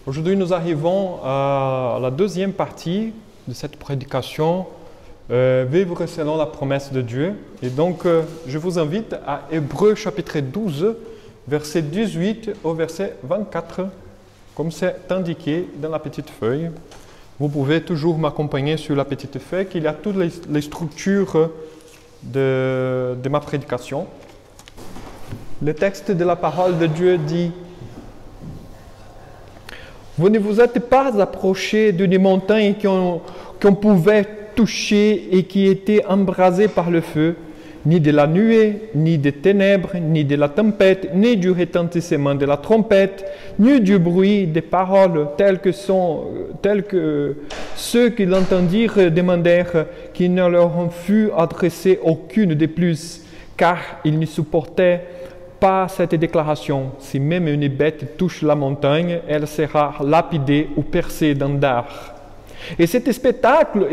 Aujourd'hui, nous arrivons à la deuxième partie de cette prédication, vivre selon la promesse de Dieu. Et donc, je vous invite à Hébreux chapitre 12, verset 18 au verset 24, comme c'est indiqué dans la petite feuille. Vous pouvez toujours m'accompagner sur la petite feuille, qu'il y a toutes les structures de ma prédication. Le texte de la parole de Dieu dit: vous ne vous êtes pas approchés d'une montagne qu'on pouvait toucher et qui était embrasée par le feu, ni de la nuée, ni des ténèbres, ni de la tempête, ni du retentissement de la trompette, ni du bruit des paroles telles que ceux qui l'entendirent demandèrent qu'il ne leur en fût adressé aucune de plus, car ils ne supportaient pas cette déclaration. Si même une bête touche la montagne, elle sera lapidée ou percée d'un dard. Et ce spectacle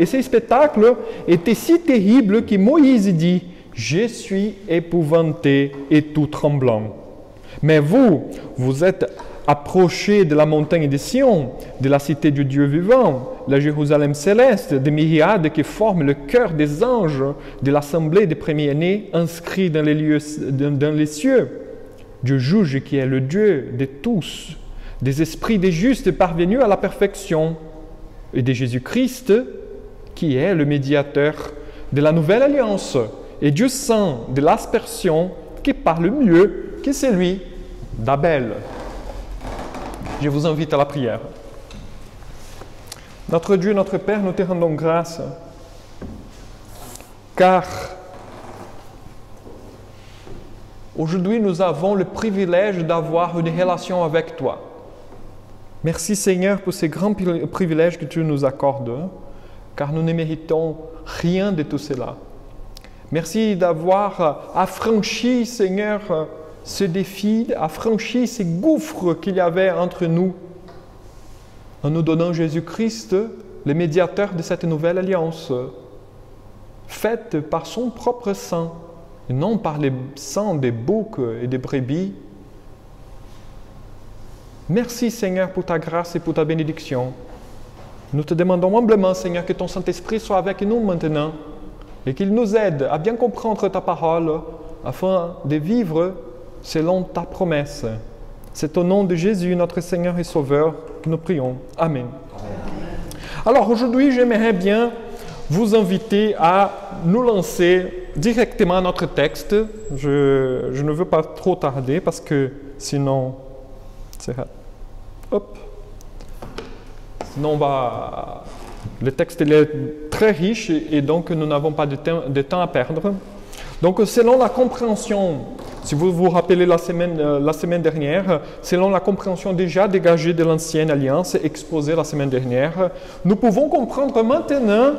était si terrible que Moïse dit: je suis épouvanté et tout tremblant. Mais vous êtes approchés de la montagne de Sion, de la cité du Dieu vivant, la Jérusalem céleste, des myriades qui forment le cœur des anges, de l'assemblée des premiers-nés inscrits dans les cieux. Dieu juge qui est le Dieu de tous, des esprits des justes parvenus à la perfection, et de Jésus-Christ qui est le médiateur de la nouvelle alliance, et Dieu saint de l'aspersion qui parle mieux que celui d'Abel. Je vous invite à la prière. Notre Dieu, notre Père, nous te rendons grâce, car aujourd'hui nous avons le privilège d'avoir une relation avec toi. Merci Seigneur pour ces grands privilèges que tu nous accordes, car nous ne méritons rien de tout cela. Merci d'avoir affranchi, Seigneur, ce défi, affranchi ces gouffres qu'il y avait entre nous, en nous donnant Jésus-Christ, le médiateur de cette nouvelle alliance, faite par son propre sang, et non par le sang des boucs et des brebis. Merci Seigneur pour ta grâce et pour ta bénédiction. Nous te demandons humblement, Seigneur, que ton Saint-Esprit soit avec nous maintenant et qu'il nous aide à bien comprendre ta parole afin de vivre selon ta promesse. C'est au nom de Jésus, notre Seigneur et Sauveur, que nous prions. Amen. Alors aujourd'hui, j'aimerais bien vous inviter à nous lancer directement à notre texte. Je ne veux pas trop tarder parce que sinon, sinon le texte est très riche et donc nous n'avons pas de temps à perdre. Donc selon la compréhension, si vous vous rappelez la semaine dernière, selon la compréhension déjà dégagée de l'ancienne alliance exposée la semaine dernière, nous pouvons comprendre maintenant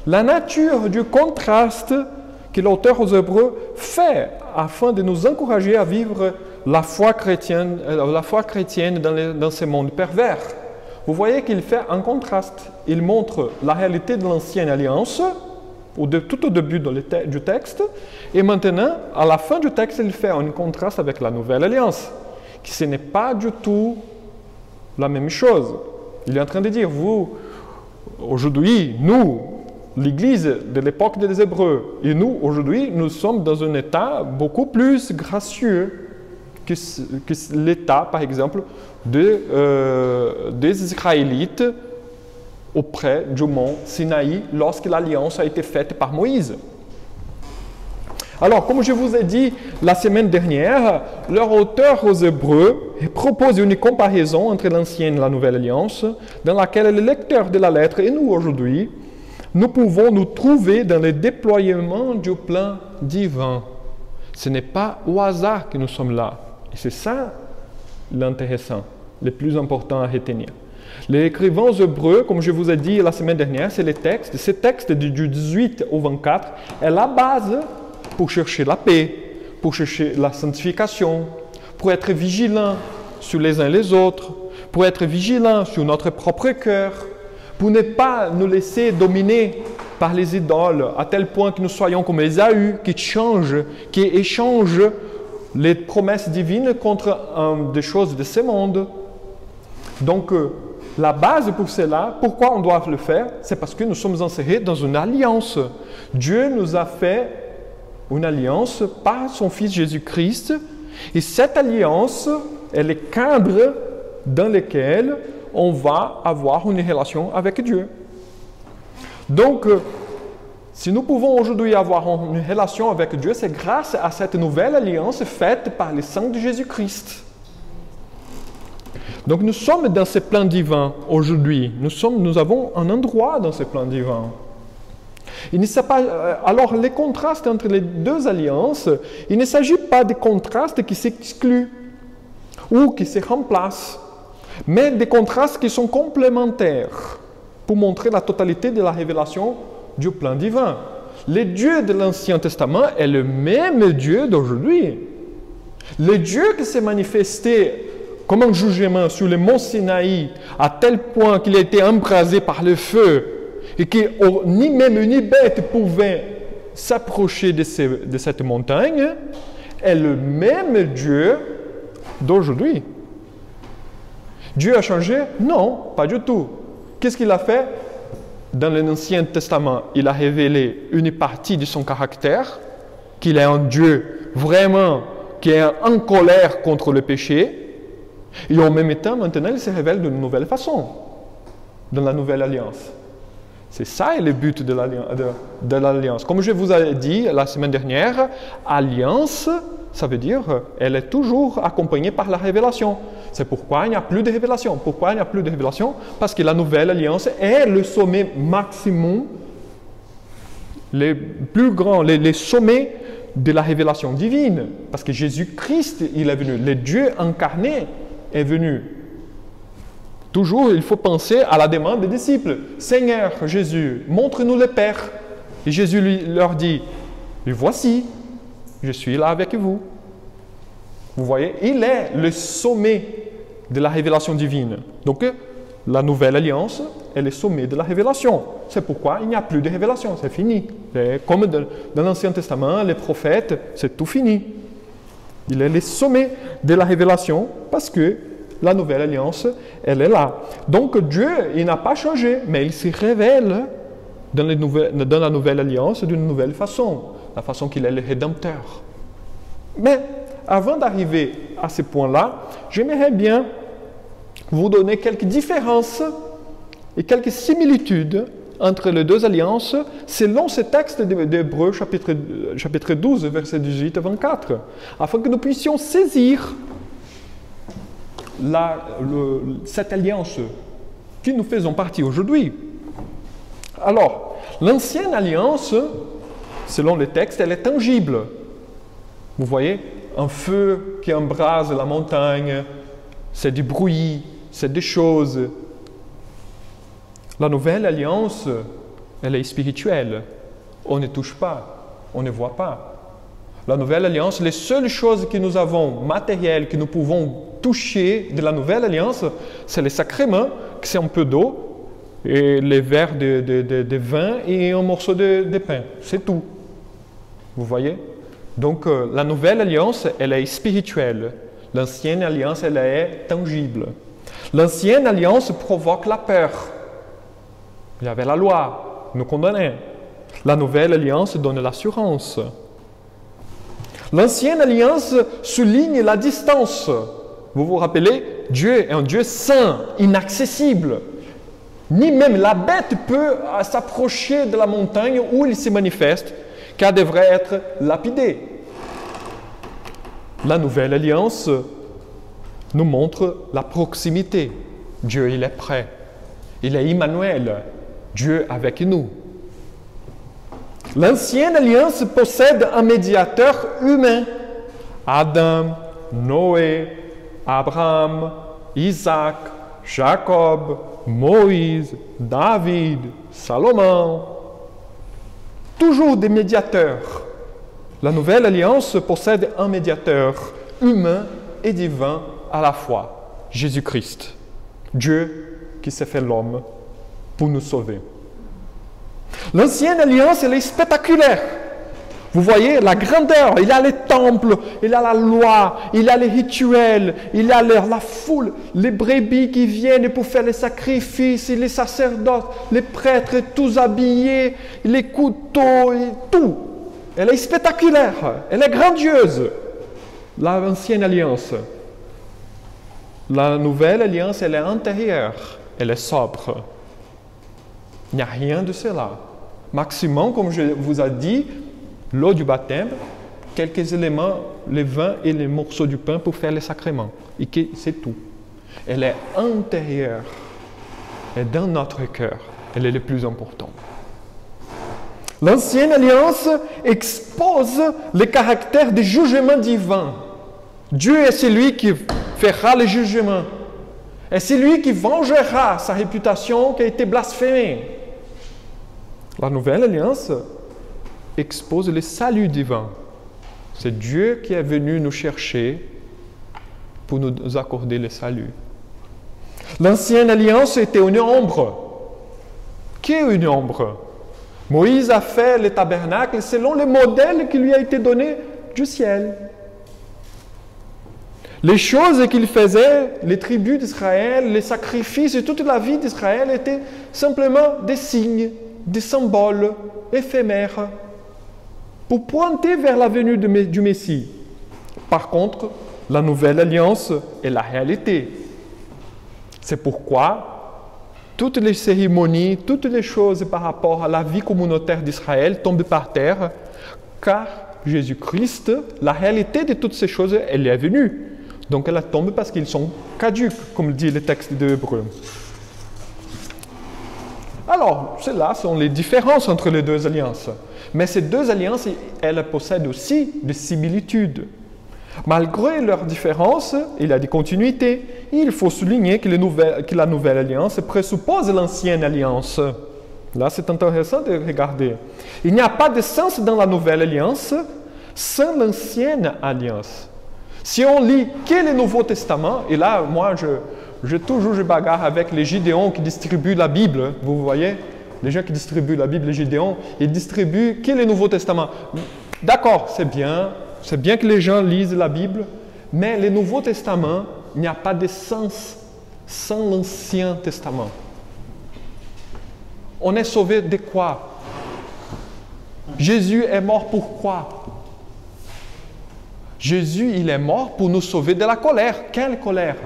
la nature du contraste que l'auteur aux Hébreux fait afin de nous encourager à vivre la foi chrétienne dans ce monde pervers. Vous voyez qu'il fait un contraste. Il montre la réalité de l'ancienne alliance, tout au début du texte, et maintenant, à la fin du texte, il fait un contraste avec la nouvelle alliance, qui ce n'est pas du tout la même chose. Il est en train de dire, aujourd'hui, nous, l'Église de l'époque des Hébreux, et nous, aujourd'hui, nous sommes dans un état beaucoup plus gracieux que l'état, par exemple, des Israélites auprès du mont Sinaï lorsque l'alliance a été faite par Moïse. Alors, comme je vous ai dit la semaine dernière, leur auteur aux Hébreux propose une comparaison entre l'ancienne et la nouvelle alliance, dans laquelle le lecteur de la lettre et nous aujourd'hui, nous pouvons nous trouver dans le déploiement du plan divin. Ce n'est pas au hasard que nous sommes là. Et c'est ça l'intéressant, le plus important à retenir. Les écrivains aux Hébreux, comme je vous ai dit la semaine dernière, c'est les textes. Ces textes du 18 au 24 est la base pour chercher la paix, pour chercher la sanctification, pour être vigilant sur les uns les autres, pour être vigilant sur notre propre cœur, pour ne pas nous laisser dominer par les idoles, à tel point que nous soyons comme Ésaü, qui échange les promesses divines contre des choses de ce monde. Donc, la base pour cela, pourquoi on doit le faire? C'est parce que nous sommes insérés dans une alliance. Dieu nous a fait une alliance par son Fils Jésus-Christ. Et cette alliance, elle est cadre dans lequel on va avoir une relation avec Dieu. Donc, si nous pouvons aujourd'hui avoir une relation avec Dieu, c'est grâce à cette nouvelle alliance faite par le sang de Jésus-Christ. Donc nous sommes dans ce plan divin aujourd'hui. Nous avons un endroit dans ce plan divin. Alors les contrastes entre les deux alliances, il ne s'agit pas de contrastes qui s'excluent ou qui se remplacent, mais des contrastes qui sont complémentaires pour montrer la totalité de la révélation du plan divin. Le Dieu de l'Ancien Testament est le même Dieu d'aujourd'hui. Le Dieu qui s'est manifesté comme un jugement sur le mont Sinaï, à tel point qu'il a été embrasé par le feu, et que ni même une bête pouvait s'approcher de cette montagne, est le même Dieu d'aujourd'hui. Dieu a changé? Non, pas du tout. Qu'est-ce qu'il a fait? Dans l'Ancien Testament, il a révélé une partie de son caractère, qu'il est un Dieu vraiment qui est en colère contre le péché, et en même temps, maintenant, il se révèle d'une nouvelle façon, dans la nouvelle alliance. C'est ça le but de l'alliance. Comme je vous ai dit la semaine dernière, alliance, ça veut dire elle est toujours accompagnée par la révélation. C'est pourquoi il n'y a plus de révélation. Pourquoi il n'y a plus de révélation? Parce que la nouvelle alliance est le sommet maximum, les plus grands, les sommets de la révélation divine. Parce que Jésus-Christ, il est venu, le Dieu incarné est venu. Toujours, il faut penser à la demande des disciples. Seigneur Jésus, montre-nous le Père. Et Jésus leur dit, voici, je suis là avec vous. Vous voyez, il est le sommet de la révélation divine. Donc, la nouvelle alliance est le sommet de la révélation. C'est pourquoi il n'y a plus de révélation, c'est fini. Comme dans l'Ancien Testament, les prophètes, c'est tout fini. Il est le sommet de la révélation parce que la nouvelle alliance, elle est là. Donc Dieu, il n'a pas changé, mais il se révèle dans la nouvelle alliance d'une nouvelle façon, la façon qu'il est le Rédempteur. Mais avant d'arriver à ce point-là, j'aimerais bien vous donner quelques différences et quelques similitudes entre les deux alliances selon ce texte d'Hébreux chapitre 12, versets 18 à 24, afin que nous puissions saisir cette alliance qui nous faisons partie aujourd'hui. Alors, l'ancienne alliance, selon le texte, elle est tangible. Vous voyez, un feu qui embrase la montagne, c'est du bruit, c'est des choses. La nouvelle alliance, elle est spirituelle. On ne touche pas, on ne voit pas. La nouvelle alliance, les seules choses que nous avons matérielles, que nous pouvons toucher de la nouvelle alliance, c'est les sacrements, c'est un peu d'eau, et les verres de vin et un morceau de pain. C'est tout. Vous voyez? Donc, la nouvelle alliance, elle est spirituelle. L'ancienne alliance, elle est tangible. L'ancienne alliance provoque la peur. Il y avait la loi, nous condamnait. La nouvelle alliance donne l'assurance. L'ancienne alliance souligne la distance. Vous vous rappelez, Dieu est un Dieu saint, inaccessible. Ni même la bête peut s'approcher de la montagne où il se manifeste, car devrait être lapidé. La nouvelle alliance nous montre la proximité. Dieu, il est prêt. Il est Emmanuel, Dieu avec nous. L'ancienne alliance possède un médiateur humain. Adam, Noé, Abraham, Isaac, Jacob, Moïse, David, Salomon. Toujours des médiateurs. La nouvelle alliance possède un médiateur humain et divin à la fois, Jésus-Christ, Dieu qui s'est fait l'homme pour nous sauver. L'ancienne alliance, elle est spectaculaire. Vous voyez la grandeur, il y a les temples, il y a la loi, il y a les rituels, il y a la foule, les brebis qui viennent pour faire les sacrifices, les sacerdotes, les prêtres, tous habillés, les couteaux, et tout. Elle est spectaculaire, elle est grandiose, l'ancienne alliance. La nouvelle alliance, elle est intérieure, elle est sobre. Il n'y a rien de cela. Maximum, comme je vous ai dit, l'eau du baptême, quelques éléments, le vin et les morceaux du pain pour faire les sacrements. Et c'est tout. Elle est intérieure. Elle est dans notre cœur. Elle est le plus important. L'ancienne alliance expose le caractère du jugement divin. Dieu est celui qui fera le jugement. Et c'est lui qui vengera sa réputation qui a été blasphémée. La nouvelle alliance expose le salut divin. C'est Dieu qui est venu nous chercher pour nous accorder le salut. L'ancienne alliance était une ombre. Qu'est une ombre? Moïse a fait le tabernacle selon le modèle qui lui a été donné du ciel. Les choses qu'il faisait, les tribus d'Israël, les sacrifices et toute la vie d'Israël étaient simplement des signes, des symboles éphémères pour pointer vers la venue du Messie. Par contre, la nouvelle alliance est la réalité. C'est pourquoi toutes les cérémonies, toutes les choses par rapport à la vie communautaire d'Israël tombent par terre, car Jésus-Christ, la réalité de toutes ces choses, elle est venue. Donc elle tombe parce qu'ils sont caducs, comme dit le texte de Hébreux. Alors, celles-là sont les différences entre les deux alliances. Mais ces deux alliances, elles possèdent aussi des similitudes. Malgré leurs différences, il y a des continuités. Il faut souligner que la nouvelle alliance présuppose l'ancienne alliance. Là, c'est intéressant de regarder. Il n'y a pas de sens dans la nouvelle alliance sans l'ancienne alliance. Si on lit que le Nouveau Testament, et là, moi, je bagarre avec les Gideons qui distribuent la Bible, vous voyez, les gens qui distribuent la Bible, les Gideons, ils distribuent que le Nouveau Testament. D'accord, c'est bien que les gens lisent la Bible, mais le Nouveau Testament, il n'y a pas de sens sans l'Ancien Testament. On est sauvé de quoi? Jésus est mort pourquoi? Jésus, il est mort pour nous sauver de la colère. Quelle colère?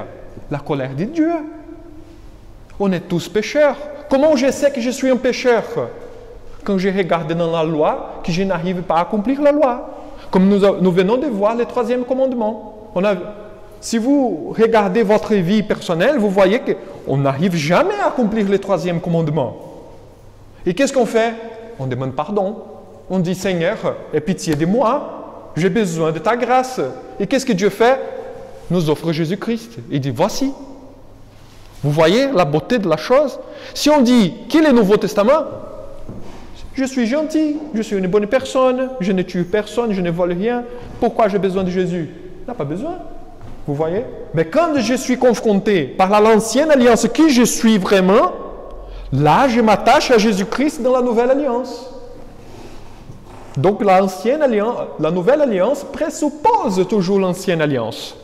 La colère de Dieu. On est tous pécheurs. Comment je sais que je suis un pécheur? Quand je regarde dans la loi que je n'arrive pas à accomplir la loi. Comme nous venons de voir le 3e commandement. Si vous regardez votre vie personnelle, vous voyez qu'on n'arrive jamais à accomplir le 3e commandement. Et qu'est-ce qu'on fait? On demande pardon. On dit, Seigneur, aie pitié de moi. J'ai besoin de ta grâce. Et qu'est-ce que Dieu fait? Nous offre Jésus-Christ. Il dit, voici. Vous voyez la beauté de la chose? Si on dit, quel est le Nouveau Testament? Je suis gentil, je suis une bonne personne, je ne tue personne, je ne vole rien. Pourquoi j'ai besoin de Jésus? Il n'a pas besoin. Vous voyez? Mais quand je suis confronté par l'ancienne alliance, qui je suis vraiment, là, je m'attache à Jésus-Christ dans la nouvelle alliance. Donc la nouvelle alliance présuppose toujours l'ancienne alliance.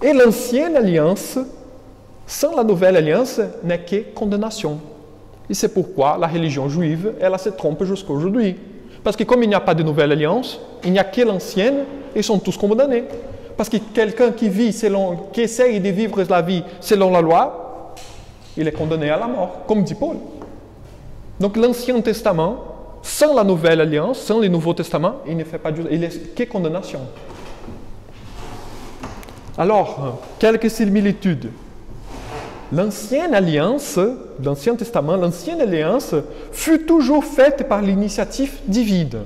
Et l'ancienne alliance, sans la nouvelle alliance, n'est que condamnation. Et c'est pourquoi la religion juive, elle se trompe jusqu'à aujourd'hui. Parce que comme il n'y a pas de nouvelle alliance, il n'y a que l'ancienne, ils sont tous condamnés. Parce que quelqu'un qui essaye de vivre la vie selon la loi, il est condamné à la mort, comme dit Paul. Donc l'Ancien Testament, sans la Nouvelle Alliance, sans le Nouveau Testament, il ne fait pas il est que condamnation. Alors, quelques similitudes. L'ancienne alliance, l'Ancien Testament, l'ancienne alliance fut toujours faite par l'initiative divine.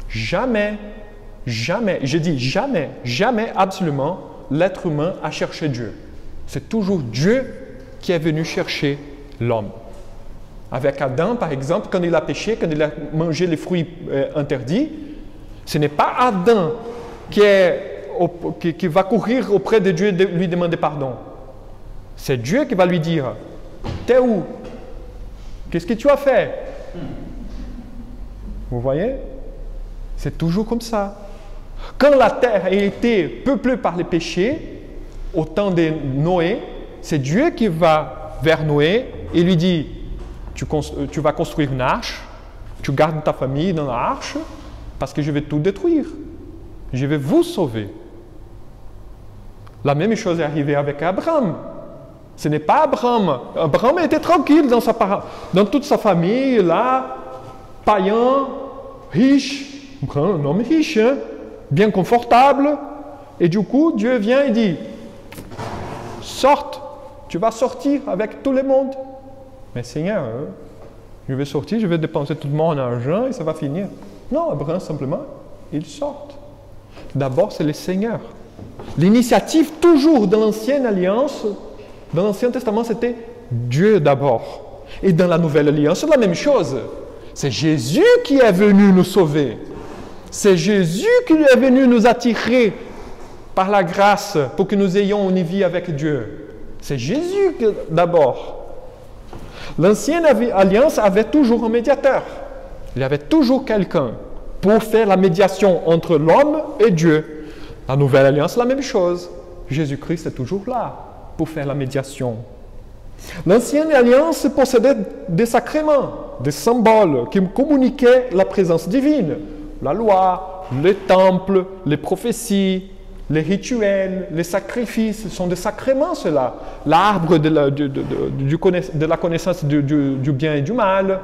Jamais, je dis jamais, jamais absolument, l'être humain a cherché Dieu. C'est toujours Dieu qui est venu chercher l'homme. Avec Adam, par exemple, quand il a péché, quand il a mangé les fruits interdits, ce n'est pas Adam qui va courir auprès de Dieu et lui demander pardon. C'est Dieu qui va lui dire, « T'es où? Qu'est-ce que tu as fait? Vous voyez? C'est toujours comme ça. Quand la terre a été peuplée par les péchés, au temps de Noé, c'est Dieu qui va vers Noé et lui dit, tu vas construire une arche, tu gardes ta famille dans l'arche, parce que je vais tout détruire. Je vais vous sauver. La même chose est arrivée avec Abraham. Ce n'est pas Abraham. Abraham était tranquille dans toute sa famille, là, païen, riche, un homme riche, hein, bien confortable. Et du coup, Dieu vient et dit, sorte, tu vas sortir avec tout le monde. Mais Seigneur, je vais sortir, je vais dépenser tout mon argent et ça va finir. Non, Abraham, simplement, il sort. D'abord, c'est le Seigneur. L'initiative, toujours dans l'Ancienne Alliance, dans l'Ancien Testament, c'était Dieu d'abord. Et dans la Nouvelle Alliance, c'est la même chose. C'est Jésus qui est venu nous sauver. C'est Jésus qui est venu nous attirer par la grâce pour que nous ayons une vie avec Dieu. C'est Jésus d'abord. L'Ancienne Alliance avait toujours un médiateur. Il y avait toujours quelqu'un pour faire la médiation entre l'homme et Dieu. La Nouvelle Alliance, la même chose. Jésus-Christ est toujours là pour faire la médiation. L'Ancienne Alliance possédait des sacrements, des symboles qui communiquaient la présence divine. La loi, les temples, les prophéties, les rituels, les sacrifices, ce sont des sacrements cela. L'arbre de la connaissance du bien et du mal,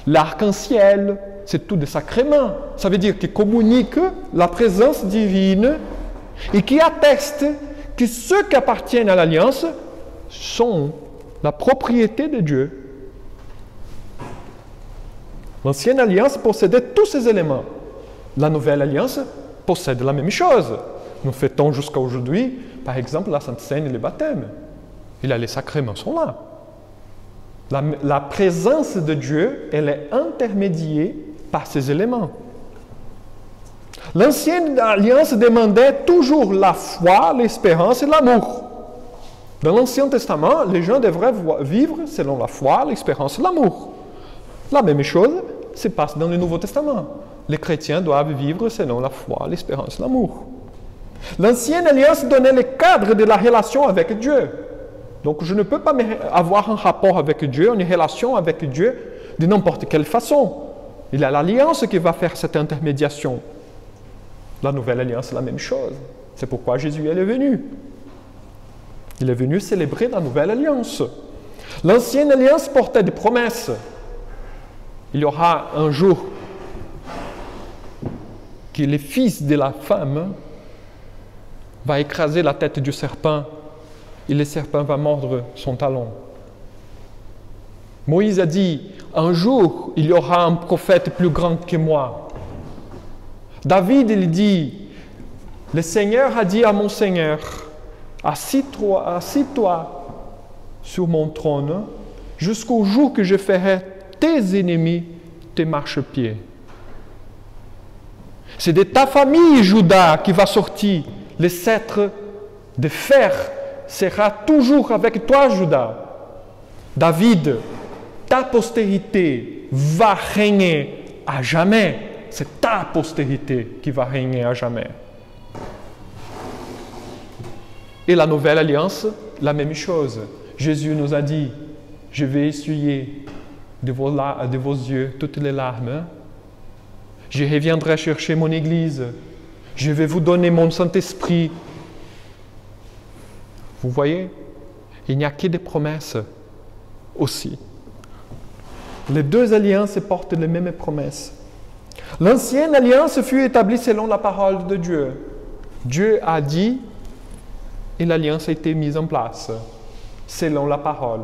l'arc-en-ciel, c'est tout des sacrements. Ça veut dire qu'ils communiquent la présence divine et qui attestent que ceux qui appartiennent à l'Alliance sont la propriété de Dieu. L'Ancienne Alliance possédait tous ces éléments. La Nouvelle Alliance possède la même chose. Nous fêtons jusqu'à aujourd'hui, par exemple, la Sainte Seine et le baptême. Les sacrements sont là. La présence de Dieu, elle est intermédiée par ces éléments. L'Ancienne Alliance demandait toujours la foi, l'espérance et l'amour. Dans l'Ancien Testament, les gens devraient vivre selon la foi, l'espérance et l'amour. La même chose se passe dans le Nouveau Testament. Les chrétiens doivent vivre selon la foi, l'espérance et l'amour. L'Ancienne Alliance donnait le cadre de la relation avec Dieu. Donc je ne peux pas avoir un rapport avec Dieu, une relation avec Dieu de n'importe quelle façon. Il y a l'Alliance qui va faire cette intermédiation. La Nouvelle Alliance, c'est la même chose. C'est pourquoi Jésus est venu. Il est venu célébrer la Nouvelle Alliance. L'Ancienne Alliance portait des promesses. Il y aura un jour que le fils de la femme va écraser la tête du serpent et le serpent va mordre son talon. Moïse a dit, un jour, il y aura un prophète plus grand que moi. David, il dit, le Seigneur a dit à mon Seigneur, assis-toi sur mon trône jusqu'au jour que je ferai tes ennemis tes marchepieds. C'est de ta famille, Judas, qui va sortir. Le sceptre de fer sera toujours avec toi, Judas. David, ta postérité va régner à jamais. C'est ta postérité qui va régner à jamais. Et la Nouvelle Alliance, la même chose. Jésus nous a dit, je vais essuyer de vos yeux toutes les larmes. Je reviendrai chercher mon Église. Je vais vous donner mon Saint-Esprit. Vous voyez, il n'y a que des promesses aussi. Les deux alliances portent les mêmes promesses. L'ancienne alliance fut établie selon la parole de Dieu. Dieu a dit et l'alliance a été mise en place selon la parole.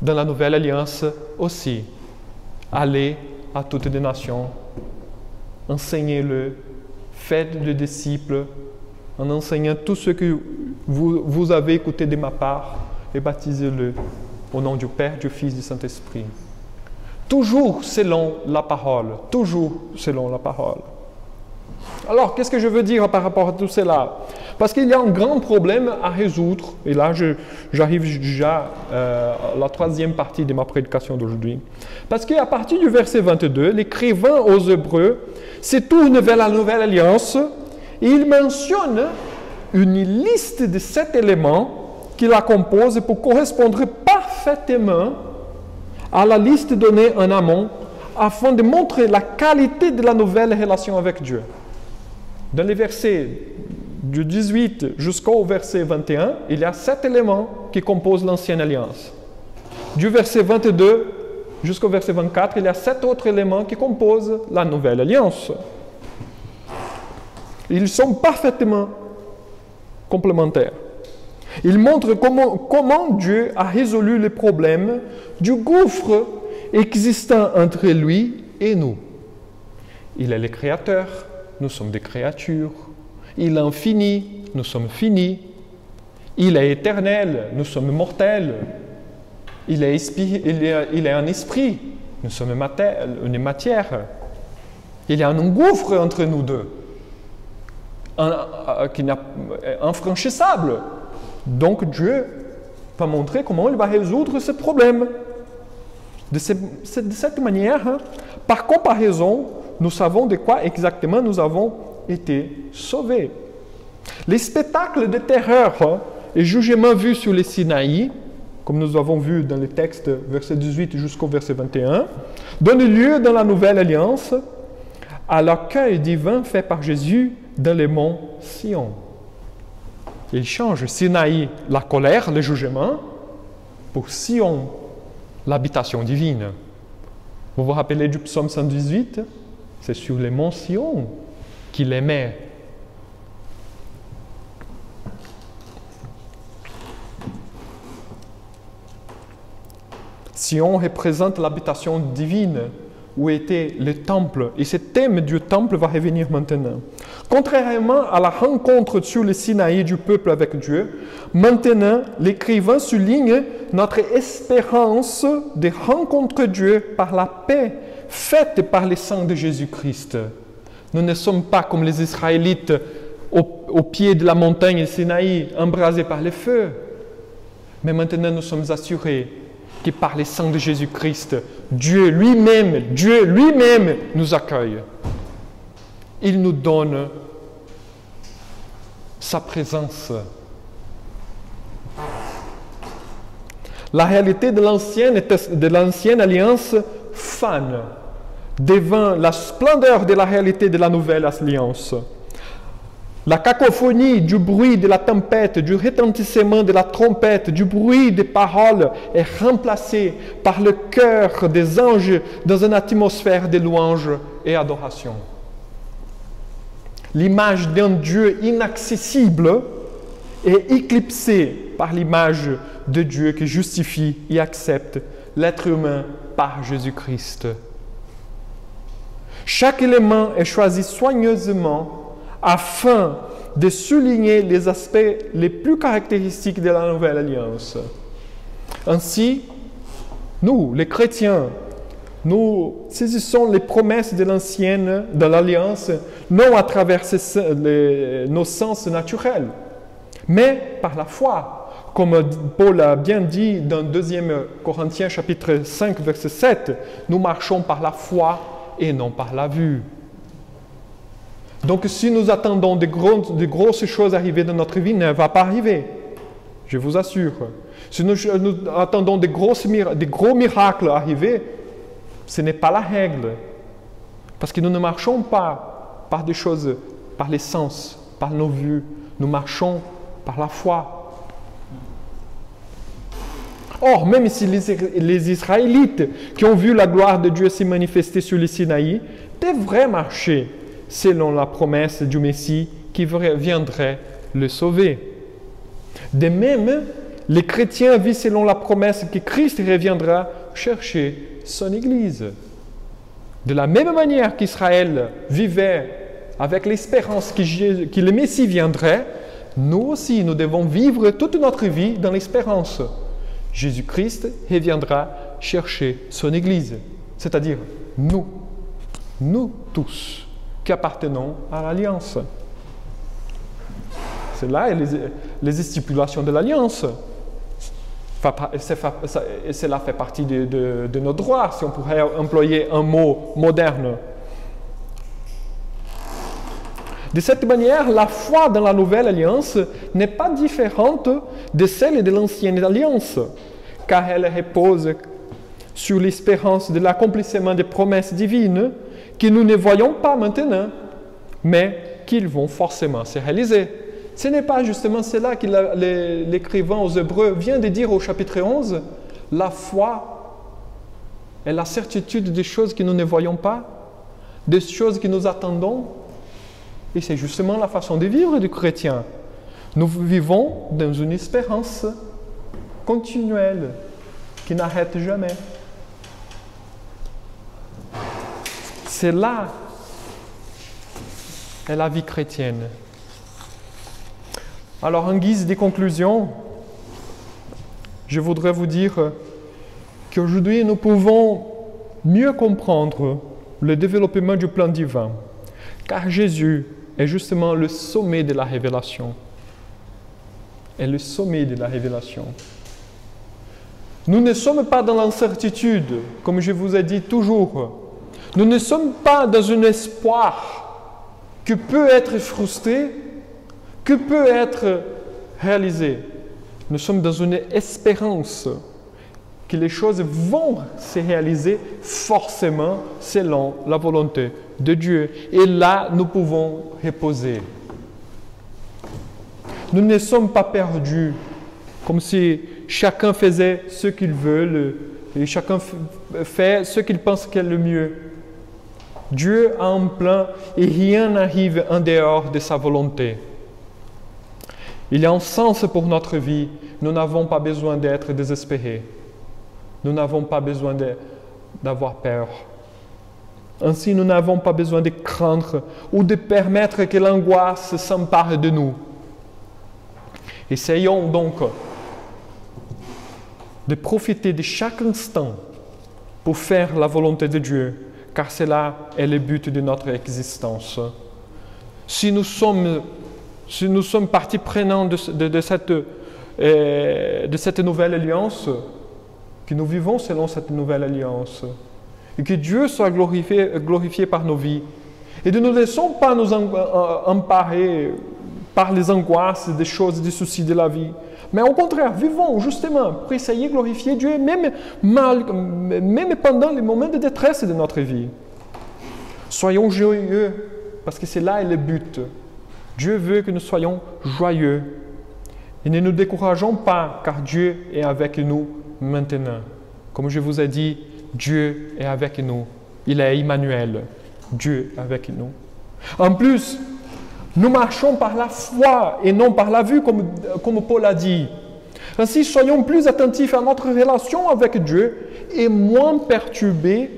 Dans la nouvelle alliance aussi, allez à toutes les nations, enseignez-le, faites-le disciples, en enseignant tout ce que vous avez écouté de ma part et baptisez-le au nom du Père, du Fils et du Saint-Esprit. Toujours selon la parole, toujours selon la parole. Alors, qu'est-ce que je veux dire par rapport à tout cela? Parce qu'il y a un grand problème à résoudre. Et là, j'arrive déjà à la troisième partie de ma prédication d'aujourd'hui. Parce qu'à partir du verset 22, l'écrivain aux Hébreux se tourne vers la Nouvelle Alliance et il mentionne une liste de 7 éléments qui la composent pour correspondre parfaitement à la liste donnée en amont afin de montrer la qualité de la nouvelle relation avec Dieu. Dans les versets du 18 jusqu'au verset 21, il y a 7 éléments qui composent l'ancienne alliance. Du verset 22 jusqu'au verset 24, il y a 7 autres éléments qui composent la nouvelle alliance. Ils sont parfaitement complémentaires. Ils montrent comment Dieu a résolu le problème du gouffre existant entre lui et nous. Il est le créateur, nous sommes des créatures. Il est infini, nous sommes finis. Il est éternel, nous sommes mortels. Il est un esprit, nous sommes une matière. Il y a un gouffre entre nous deux, qui n'est infranchissable. Donc Dieu va montrer comment il va résoudre ce problème. De cette manière, par comparaison, nous savons de quoi exactement nous avons été sauvés. Les spectacles de terreur et jugements vus sur le Sinaï, comme nous avons vu dans le texte verset 18 jusqu'au verset 21, donnent lieu dans la Nouvelle Alliance à l'accueil divin fait par Jésus dans les monts Sion. Il change Sinaï, la colère, le jugement, pour Sion, l'habitation divine. Vous vous rappelez du psaume 118? C'est sur les monts Sion qu'il aimait. Sion représente l'habitation divine où était le temple. Et ce thème du temple va revenir maintenant. Contrairement à la rencontre sur le Sinaï du peuple avec Dieu, maintenant, l'écrivain souligne notre espérance de rencontrer Dieu par la paix faite par le sang de Jésus-Christ. Nous ne sommes pas comme les Israélites au pied de la montagne Sinaï, embrasés par le feu. Mais maintenant, nous sommes assurés que par le sang de Jésus-Christ, Dieu lui-même nous accueille. Il nous donne sa présence. La réalité de l'ancienne alliance fane devant la splendeur de la réalité de la nouvelle alliance. La cacophonie du bruit de la tempête, du retentissement de la trompette, du bruit des paroles est remplacée par le chœur des anges dans une atmosphère de louange et adoration. L'image d'un Dieu inaccessible est éclipsée par l'image de Dieu qui justifie et accepte l'être humain par Jésus-Christ. Chaque élément est choisi soigneusement afin de souligner les aspects les plus caractéristiques de la Nouvelle Alliance. Ainsi, nous, les chrétiens, nous saisissons les promesses de l'ancienne, de l'Alliance, non à travers nos sens naturels, mais par la foi. Comme Paul a bien dit dans 2 Corinthiens chapitre 5, verset 7, nous marchons par la foi et non par la vue. Donc si nous attendons de grosses choses arriver dans notre vie, ne va pas arriver. Je vous assure. Si nous attendons de gros miracles arriver, ce n'est pas la règle. Parce que nous ne marchons pas par des choses, par les sens, par nos vues. Nous marchons par la foi. Or, même si les Israélites qui ont vu la gloire de Dieu se manifester sur le Sinaï devraient marcher selon la promesse du Messie qui viendrait le sauver. De même, les chrétiens vivent selon la promesse que Christ reviendra chercher son Église. De la même manière qu'Israël vivait avec l'espérance que le Messie viendrait, nous aussi, nous devons vivre toute notre vie dans l'espérance. Jésus-Christ reviendra chercher son Église, c'est-à-dire nous tous, qui appartenons à l'Alliance. C'est là les stipulations de l'alliance. Cela fait partie de nos droits, si on pourrait employer un mot moderne. De cette manière, la foi dans la nouvelle alliance n'est pas différente de celle de l'ancienne alliance, car elle repose sur l'espérance de l'accomplissement des promesses divines que nous ne voyons pas maintenant, mais qu'ils vont forcément se réaliser. Ce n'est pas justement cela que l'écrivain aux Hébreux vient de dire au chapitre 11. La foi est la certitude des choses que nous ne voyons pas, des choses que nous attendons. Et c'est justement la façon de vivre du chrétien. Nous vivons dans une espérance continuelle qui n'arrête jamais. C'est là est la vie chrétienne. Alors, en guise de conclusion, je voudrais vous dire qu'aujourd'hui, nous pouvons mieux comprendre le développement du plan divin, car Jésus est justement le sommet de la révélation. Est le sommet de la révélation. Nous ne sommes pas dans l'incertitude, comme je vous ai dit toujours. Nous ne sommes pas dans un espoir que peut être frustré, que peut être réalisé. Nous sommes dans une espérance que les choses vont se réaliser forcément selon la volonté de Dieu. Et là, nous pouvons reposer. Nous ne sommes pas perdus, comme si chacun faisait ce qu'il veut et chacun fait ce qu'il pense qu'est le mieux. Dieu a un plan et rien n'arrive en dehors de sa volonté. Il y a un sens pour notre vie. Nous n'avons pas besoin d'être désespérés. Nous n'avons pas besoin d'avoir peur. Ainsi, nous n'avons pas besoin de craindre ou de permettre que l'angoisse s'empare de nous. Essayons donc de profiter de chaque instant pour faire la volonté de Dieu, car cela est le but de notre existence. Si nous sommes partie prenante de cette nouvelle alliance, que nous vivons selon cette nouvelle alliance, et que Dieu soit glorifié par nos vies, et ne nous laissons pas nous emparer par les angoisses des choses, des soucis de la vie, mais au contraire, vivons justement pour essayer de glorifier Dieu, même pendant les moments de détresse de notre vie. Soyons joyeux, parce que c'est là le but. Dieu veut que nous soyons joyeux. Et ne nous décourageons pas, car Dieu est avec nous maintenant. Comme je vous ai dit, Dieu est avec nous. Il est Emmanuel. Dieu est avec nous. En plus, nous marchons par la foi et non par la vue, comme Paul a dit. Ainsi, soyons plus attentifs à notre relation avec Dieu et moins perturbés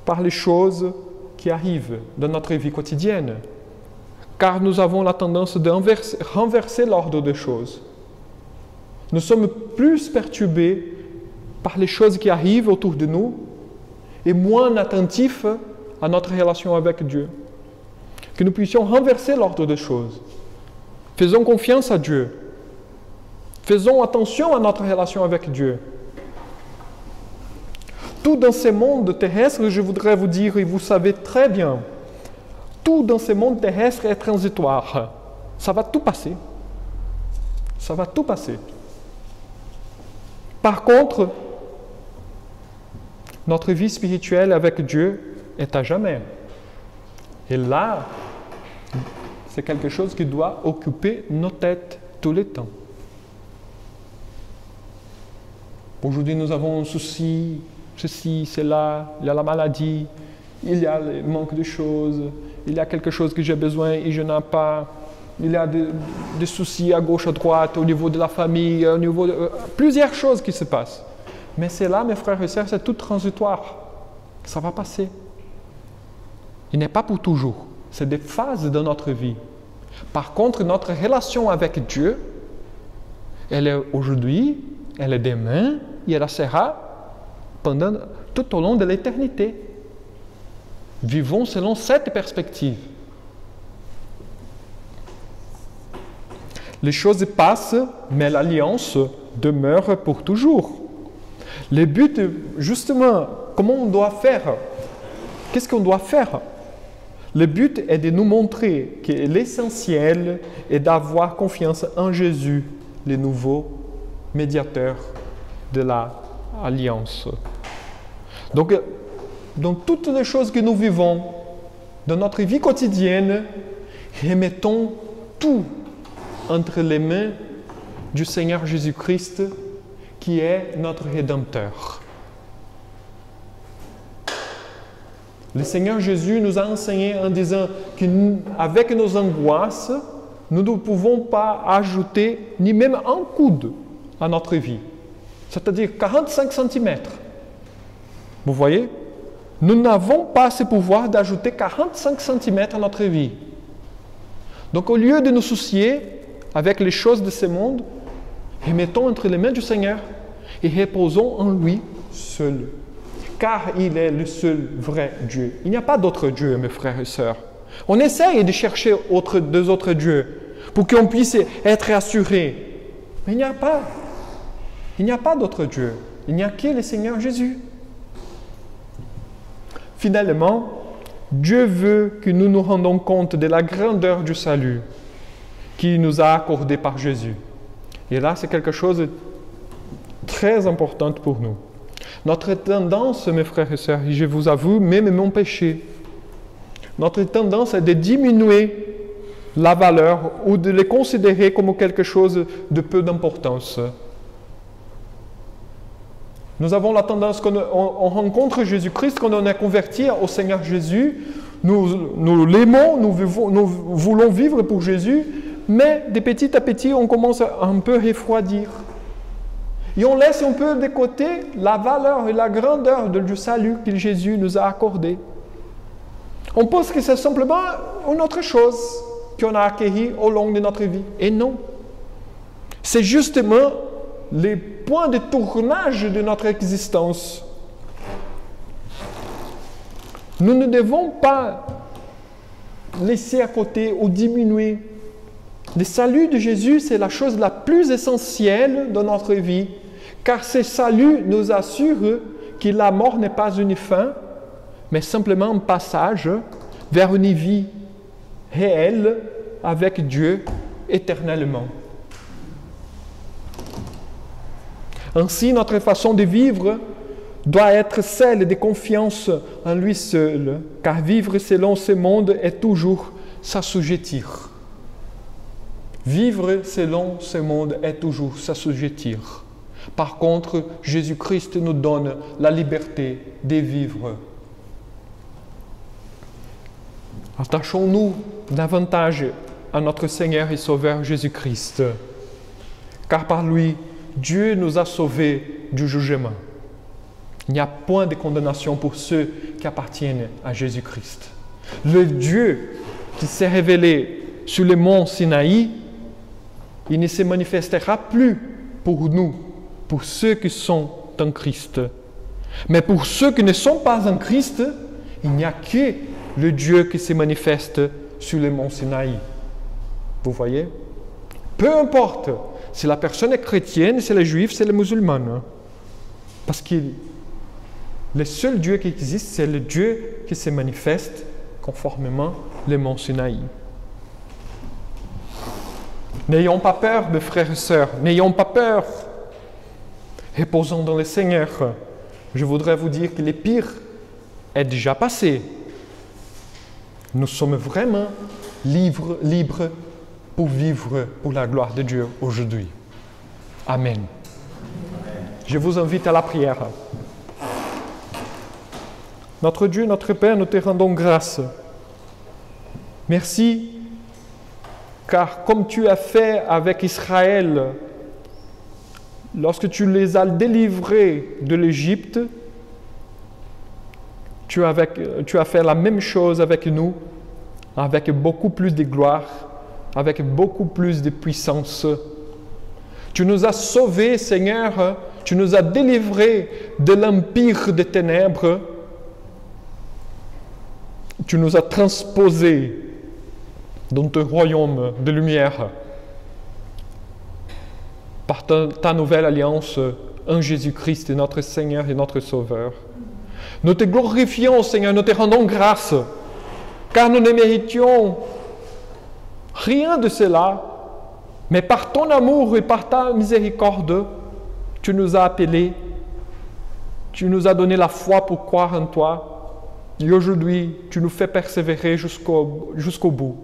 par les choses qui arrivent dans notre vie quotidienne. Car nous avons la tendance de renverser l'ordre des choses. Nous sommes plus perturbés par les choses qui arrivent autour de nous et moins attentifs à notre relation avec Dieu. Que nous puissions renverser l'ordre des choses. Faisons confiance à Dieu. Faisons attention à notre relation avec Dieu. Tout dans ce monde terrestre, je voudrais vous dire, et vous savez très bien, tout dans ce monde terrestre est transitoire. Ça va tout passer. Ça va tout passer. Par contre, notre vie spirituelle avec Dieu est à jamais. Et là, c'est quelque chose qui doit occuper nos têtes tout le temps. Aujourd'hui, nous avons un souci, ceci, cela, il y a la maladie, il y a le manque de choses, il y a quelque chose que j'ai besoin et je n'ai pas, il y a des soucis à gauche, à droite, au niveau de la famille, au niveau de plusieurs choses qui se passent. Mais c'est là, mes frères et sœurs, c'est tout transitoire. Ça va passer. Il n'est pas pour toujours. C'est des phases de notre vie. Par contre, notre relation avec Dieu, elle est aujourd'hui, elle est demain, et elle sera tout au long de l'éternité. Vivons selon cette perspective. Les choses passent, mais l'alliance demeure pour toujours. Le but, justement, comment on doit faire? Qu'est-ce qu'on doit faire? Le but est de nous montrer que l'essentiel est d'avoir confiance en Jésus, le nouveau médiateur de l'alliance. Donc, dans toutes les choses que nous vivons, dans notre vie quotidienne, remettons tout entre les mains du Seigneur Jésus-Christ, qui est notre Rédempteur. Le Seigneur Jésus nous a enseigné en disant qu'avec nos angoisses, nous ne pouvons pas ajouter ni même un coude à notre vie. C'est-à-dire 45 cm. Vous voyez? Nous n'avons pas ce pouvoir d'ajouter 45 cm à notre vie. Donc au lieu de nous soucier avec les choses de ce monde, remettons entre les mains du Seigneur et reposons en lui seul. Car il est le seul vrai Dieu. Il n'y a pas d'autre Dieu, mes frères et sœurs. On essaye de chercher deux autres dieux pour qu'on puisse être assuré. Mais il n'y a pas. Il n'y a pas d'autre Dieu. Il n'y a que le Seigneur Jésus. Finalement, Dieu veut que nous nous rendions compte de la grandeur du salut qu'il nous a accordé par Jésus. Et là, c'est quelque chose de très important pour nous. Notre tendance, mes frères et sœurs, et je vous avoue, même mon péché, notre tendance est de diminuer la valeur ou de les considérer comme quelque chose de peu d'importance. Nous avons la tendance, quand on rencontre Jésus-Christ, quand on est converti au Seigneur Jésus, nous l'aimons, nous voulons vivre pour Jésus, mais de petit à petit, on commence à un peu refroidir. Et on laisse un peu de côté la valeur et la grandeur du salut que Jésus nous a accordé. On pense que c'est simplement une autre chose qu'on a acquis au long de notre vie. Et non. C'est justement les points de tournage de notre existence. Nous ne devons pas laisser à côté ou diminuer. Le salut de Jésus, c'est la chose la plus essentielle dans notre vie, car ce salut nous assure que la mort n'est pas une fin, mais simplement un passage vers une vie réelle avec Dieu éternellement. Ainsi, notre façon de vivre doit être celle de confiance en lui seul, car vivre selon ce monde est toujours s'assujettir. Vivre selon ce monde est toujours s'assujettir. Par contre, Jésus-Christ nous donne la liberté de vivre. Attachons-nous davantage à notre Seigneur et Sauveur Jésus-Christ, car par lui, Dieu nous a sauvés du jugement. Il n'y a point de condamnation pour ceux qui appartiennent à Jésus-Christ. Le Dieu qui s'est révélé sur le mont Sinaï, il ne se manifestera plus pour nous, pour ceux qui sont en Christ. Mais pour ceux qui ne sont pas en Christ, il n'y a que le Dieu qui se manifeste sur le mont Sinaï. Vous voyez? Peu importe si la personne est chrétienne, si elle est juive, si elle est musulmane. Parce que le seul Dieu qui existe, c'est le Dieu qui se manifeste conformément au mont Sinaï. N'ayons pas peur, mes frères et sœurs, n'ayons pas peur. Reposons dans le Seigneur. Je voudrais vous dire que le pire est déjà passé. Nous sommes vraiment libres pour vivre pour la gloire de Dieu aujourd'hui. Amen. Je vous invite à la prière. Notre Dieu, notre Père, nous te rendons grâce. Merci, car comme tu as fait avec Israël, lorsque tu les as délivrés de l'Égypte, tu as fait la même chose avec nous, avec beaucoup plus de gloire, avec beaucoup plus de puissance. Tu nous as sauvés, Seigneur, tu nous as délivrés de l'empire des ténèbres, tu nous as transposés dans ton royaume de lumière. par ta nouvelle alliance en Jésus-Christ, notre Seigneur et notre Sauveur. Nous te glorifions, Seigneur, nous te rendons grâce, car nous ne méritions rien de cela, mais par ton amour et par ta miséricorde, tu nous as appelés, tu nous as donné la foi pour croire en toi, et aujourd'hui, tu nous fais persévérer jusqu'au bout.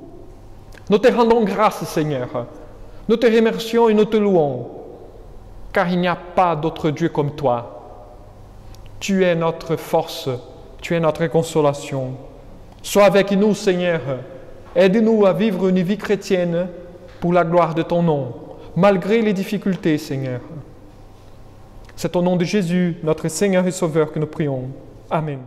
Nous te rendons grâce, Seigneur. Nous te remercions et nous te louons, car il n'y a pas d'autre Dieu comme toi. Tu es notre force, tu es notre consolation. Sois avec nous, Seigneur. Aide-nous à vivre une vie chrétienne pour la gloire de ton nom, malgré les difficultés, Seigneur. C'est au nom de Jésus, notre Seigneur et Sauveur, que nous prions. Amen.